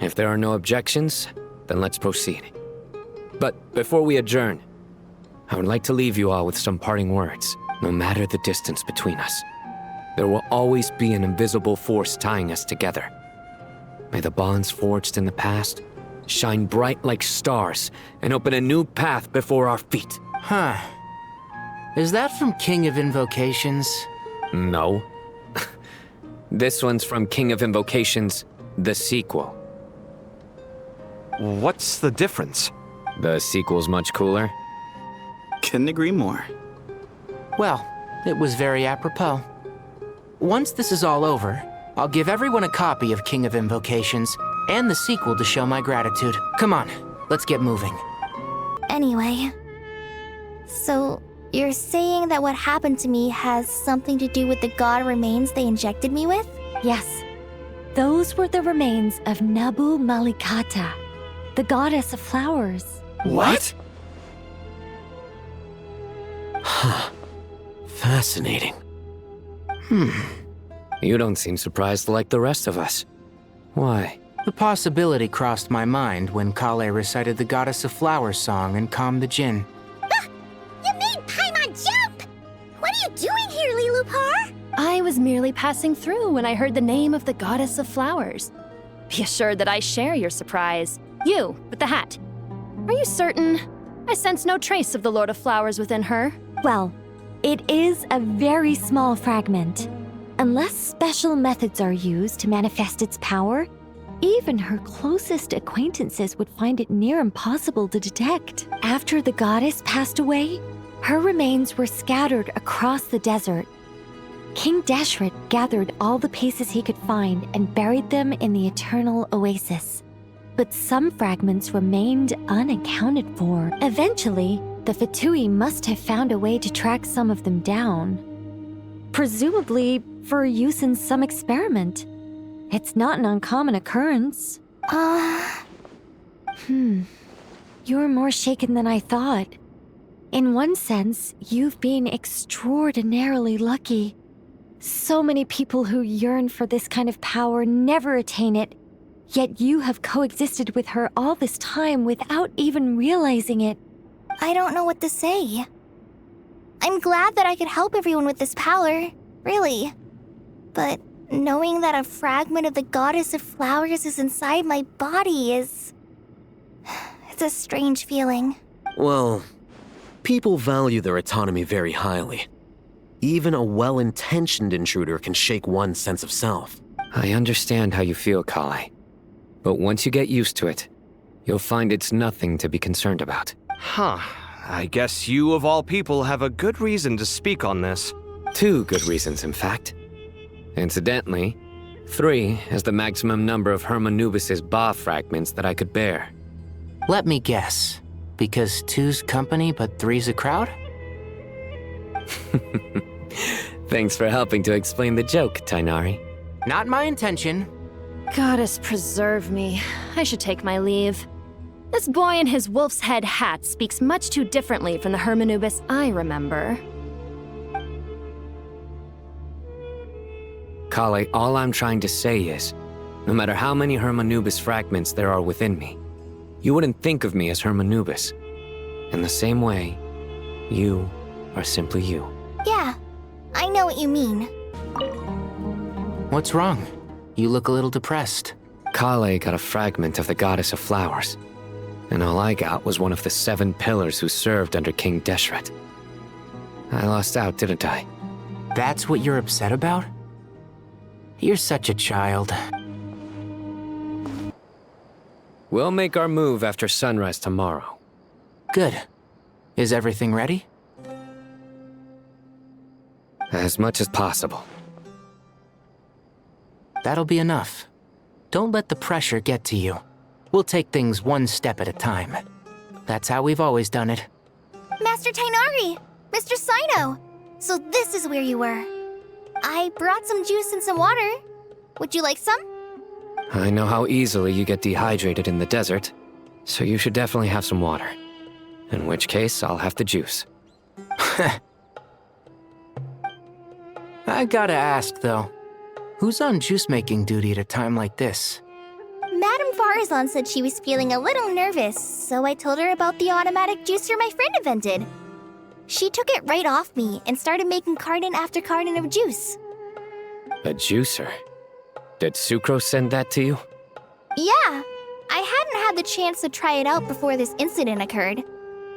If there are no objections, then let's proceed. But before we adjourn, I would like to leave you all with some parting words. No matter the distance between us, there will always be an invisible force tying us together. May the bonds forged in the past shine bright like stars and open a new path before our feet. Huh. Is that from King of Invocations? No. This one's from King of Invocations, the sequel. What's the difference? The sequel's much cooler. Couldn't agree more. Well, it was very apropos. Once this is all over, I'll give everyone a copy of King of Invocations and the sequel to show my gratitude. Come on, let's get moving. Anyway, so you're saying that what happened to me has something to do with the god remains they injected me with? Yes. Those were the remains of Nabu Malikata, the goddess of flowers. What? Huh. Fascinating. You don't seem surprised like the rest of us. Why? The possibility crossed my mind when Kale recited the Goddess of Flowers song and calmed the Jinn. You made Paimon jump! What are you doing here, Lilupar? I was merely passing through when I heard the name of the goddess of flowers. Be assured that I share your surprise. You, with the hat. Are you certain? I sense no trace of the Lord of Flowers within her. Well, it is a very small fragment. Unless special methods are used to manifest its power, even her closest acquaintances would find it near impossible to detect. After the goddess passed away, her remains were scattered across the desert. King Deshret gathered all the pieces he could find and buried them in the Eternal Oasis. But some fragments remained unaccounted for. Eventually, the Fatui must have found a way to track some of them down. Presumably for use in some experiment. It's not an uncommon occurrence. You're more shaken than I thought. In one sense, you've been extraordinarily lucky. So many people who yearn for this kind of power never attain it, yet you have coexisted with her all this time without even realizing it. I don't know what to say. I'm glad that I could help everyone with this power, really. But knowing that a fragment of the Goddess of Flowers is inside my body is... it's a strange feeling. Well, people value their autonomy very highly. Even a well-intentioned intruder can shake one's sense of self. I understand how you feel, Kale. But once you get used to it, you'll find it's nothing to be concerned about. Huh. I guess you of all people have a good reason to speak on this. 2 good reasons, in fact. Incidentally, 3 is the maximum number of Hermanubis' Ba fragments that I could bear. Let me guess. Because 2's company but 3's a crowd? Thanks for helping to explain the joke, Tainari. Not my intention. Goddess preserve me. I should take my leave. This boy in his wolf's head hat speaks much too differently from the Hermanubis I remember. Kale, all I'm trying to say is, no matter how many Hermanubis fragments there are within me, you wouldn't think of me as Hermanubis. In the same way, you are simply you. Yeah, I know what you mean. What's wrong? You look a little depressed. Kale got a fragment of the Goddess of Flowers, and all I got was one of the 7 pillars who served under King Deshret. I lost out, didn't I? That's what you're upset about? You're such a child. We'll make our move after sunrise tomorrow. Good. Is everything ready? As much as possible. That'll be enough. Don't let the pressure get to you. We'll take things one step at a time. That's how we've always done it. Master Tainari! Mr. Cyno! So this is where you were. I brought some juice and some water. Would you like some? I know how easily you get dehydrated in the desert, so you should definitely have some water. In which case, I'll have the juice. I gotta ask, though. Who's on juice-making duty at a time like this? Madame Farazan said she was feeling a little nervous, so I told her about the automatic juicer my friend invented. She took it right off me and started making carton after carton of juice. A juicer? Did Sucrose send that to you? Yeah, I hadn't had the chance to try it out before this incident occurred,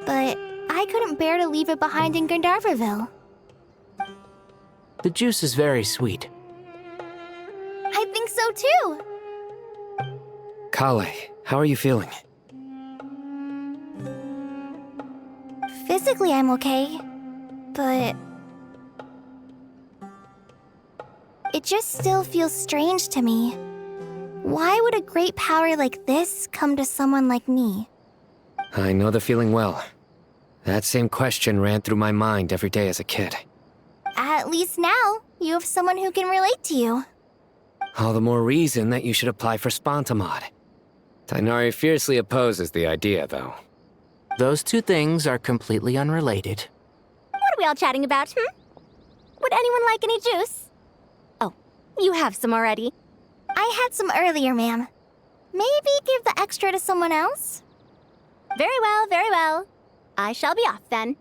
but I couldn't bear to leave it behind in Gandharvaville. The juice is very sweet. I think so too. Kale, how are you feeling? Physically, I'm okay, but it just still feels strange to me. Why would a great power like this come to someone like me? I know the feeling well. That same question ran through my mind every day as a kid. At least now, you have someone who can relate to you. All the more reason that you should apply for Spontamod. Tighnari fiercely opposes the idea, though. Those two things are completely unrelated. What are we all chatting about, Would anyone like any juice? Oh, you have some already. I had some earlier, ma'am. Maybe give the extra to someone else? Very well, very well. I shall be off then.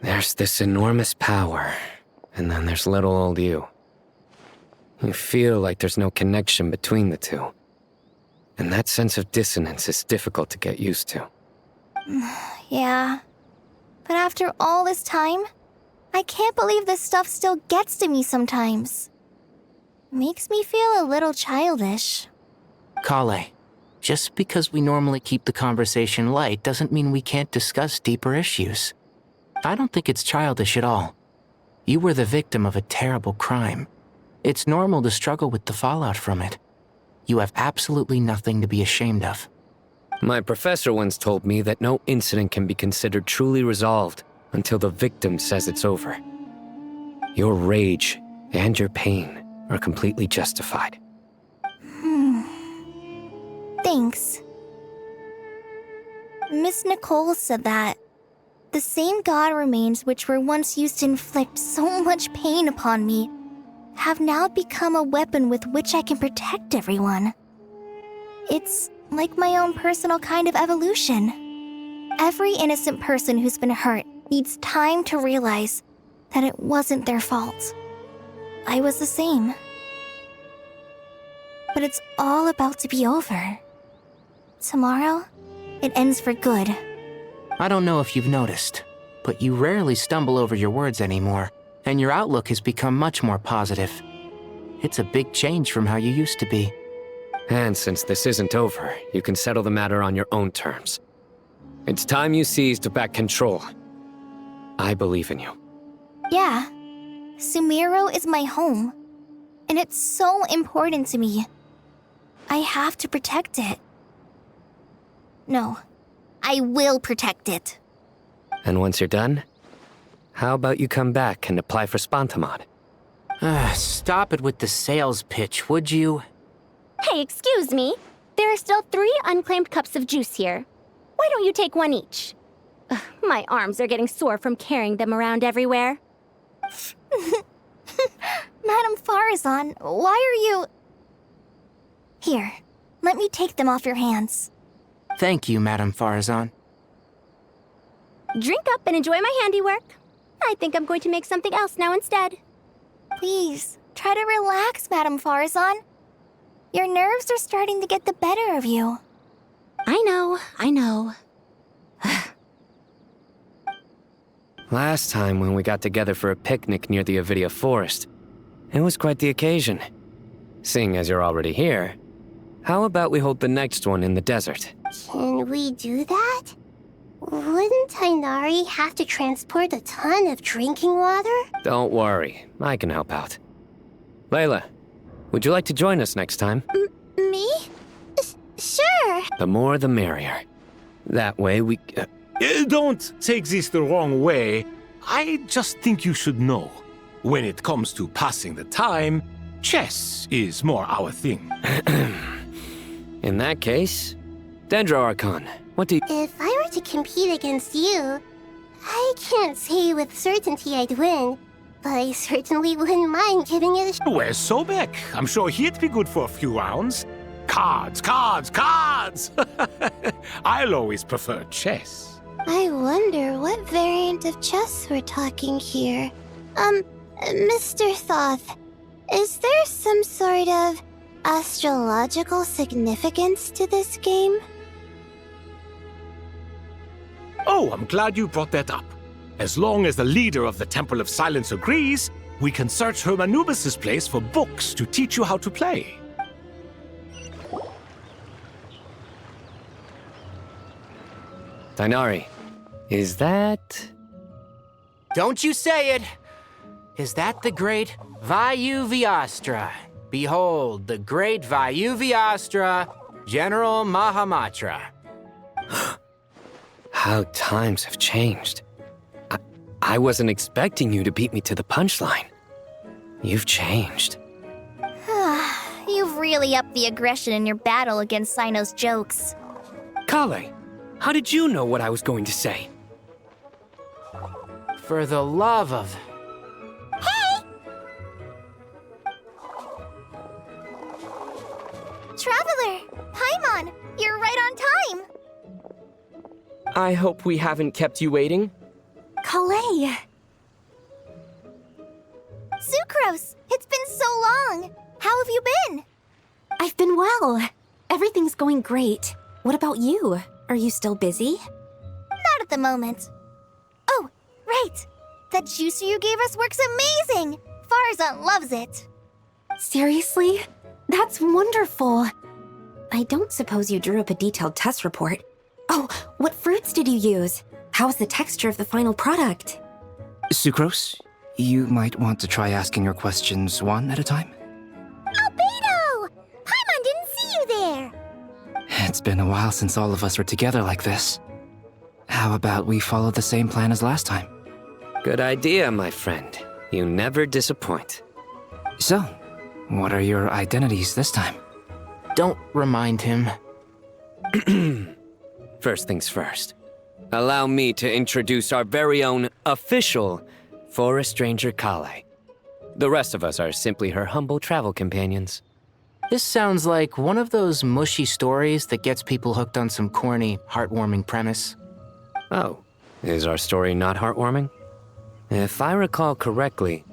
There's this enormous power, and then there's little old you. You feel like there's no connection between the two. And that sense of dissonance is difficult to get used to. Yeah. But after all this time, I can't believe this stuff still gets to me sometimes. Makes me feel a little childish. Kale, just because we normally keep the conversation light doesn't mean we can't discuss deeper issues. I don't think it's childish at all. You were the victim of a terrible crime. It's normal to struggle with the fallout from it. You have absolutely nothing to be ashamed of. My professor once told me that no incident can be considered truly resolved until the victim says it's over. Your rage and your pain are completely justified. Thanks. Miss Nicole said that the same god remains which were once used to inflict so much pain upon me have now become a weapon with which I can protect everyone. It's like my own personal kind of evolution. Every innocent person who's been hurt needs time to realize that it wasn't their fault. I was the same. But it's all about to be over. Tomorrow, it ends for good. I don't know if you've noticed, but you rarely stumble over your words anymore, and your outlook has become much more positive. It's a big change from how you used to be. And since this isn't over, you can settle the matter on your own terms. It's time you seized back control. I believe in you. Yeah, Sumiro is my home, and it's so important to me. I have to protect it. No, I will protect it. And once you're done, how about you come back and apply for Spontamod? Stop it with the sales pitch, would you? Hey, excuse me. There are still 3 unclaimed cups of juice here. Why don't you take one each? Ugh, my arms are getting sore from carrying them around everywhere. Madame Farazan, why are you... Here, let me take them off your hands. Thank you, Madame Farazan. Drink up and enjoy my handiwork. I think I'm going to make something else now instead. Please, try to relax, Madame Farazan. Your nerves are starting to get the better of you. I know. Last time when we got together for a picnic near the Avidia Forest, it was quite the occasion. Seeing as you're already here, how about we hold the next one in the desert? Can we do that? Wouldn't Tighnari have to transport a ton of drinking water? Don't worry, I can help out. Layla, would you like to join us next time? Me? Sure. The more the merrier. That way we... Don't take this the wrong way. I just think you should know. When it comes to passing the time, chess is more our thing. In that case, Dendro Archon, what do you... If I were to compete against you, I can't say with certainty I'd win, but I certainly wouldn't mind giving it a shot. Where's Sobek? I'm sure he'd be good for a few rounds. Cards, cards, cards! I'll always prefer chess. I wonder what variant of chess we're talking here. Mr. Thoth, is there some sort of astrological significance to this game? Oh, I'm glad you brought that up. As long as the leader of the Temple of Silence agrees, we can search Hermanubis' place for books to teach you how to play. Tainari, is that... Don't you say it! Is that the great VII? Behold, the great VII, General Mahamatra. How times have changed. I wasn't expecting you to beat me to the punchline. You've changed. You've really upped the aggression in your battle against Cyno's jokes. Kale, how did you know what I was going to say? For the love of... Traveler! Paimon! You're right on time! I hope we haven't kept you waiting. Kalei! Sucrose! It's been so long! How have you been? I've been well. Everything's going great. What about you? Are you still busy? Not at the moment. Oh, right! That juicer you gave us works amazing! Farzan loves it! Seriously? That's wonderful. I don't suppose you drew up a detailed test report. Oh, what fruits did you use? How's the texture of the final product? Sucrose, you might want to try asking your questions one at a time. Albedo! Paimon didn't see you there! It's been a while since all of us were together like this. How about we follow the same plan as last time? Good idea, my friend. You never disappoint. So, what are your identities this time? Don't remind him. First things first. Allow me to introduce our very own official Forest Ranger Kale. The rest of us are simply her humble travel companions. This sounds like one of those mushy stories that gets people hooked on some corny, heartwarming premise. Oh, is our story not heartwarming? If I recall correctly,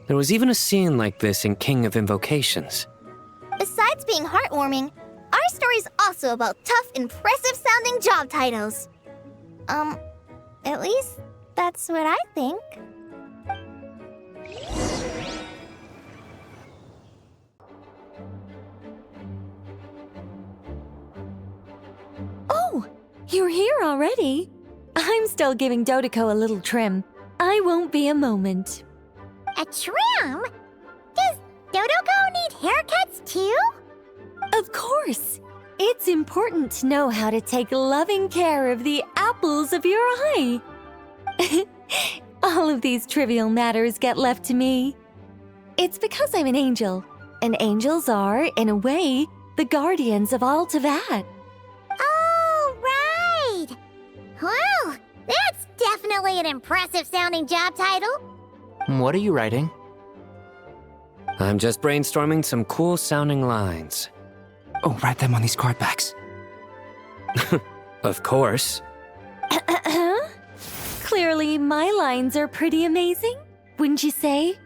there was even a scene like this in King of Invocations. Besides being heartwarming, our story's also about tough, impressive-sounding job titles. At least that's what I think. Oh, you're here already? I'm still giving Dodeko a little trim. I won't be a moment. A trim? Does Dodoko need haircuts too? Of course. It's important to know how to take loving care of the apples of your eye. All of these trivial matters get left to me. It's because I'm an angel, and angels are, in a way, the guardians of all Teyvat. Oh, right! Well, that's definitely an impressive-sounding job title. What are you writing? I'm just brainstorming some cool-sounding lines. Oh, write them on these card backs. Of course. Clearly, my lines are pretty amazing, wouldn't you say?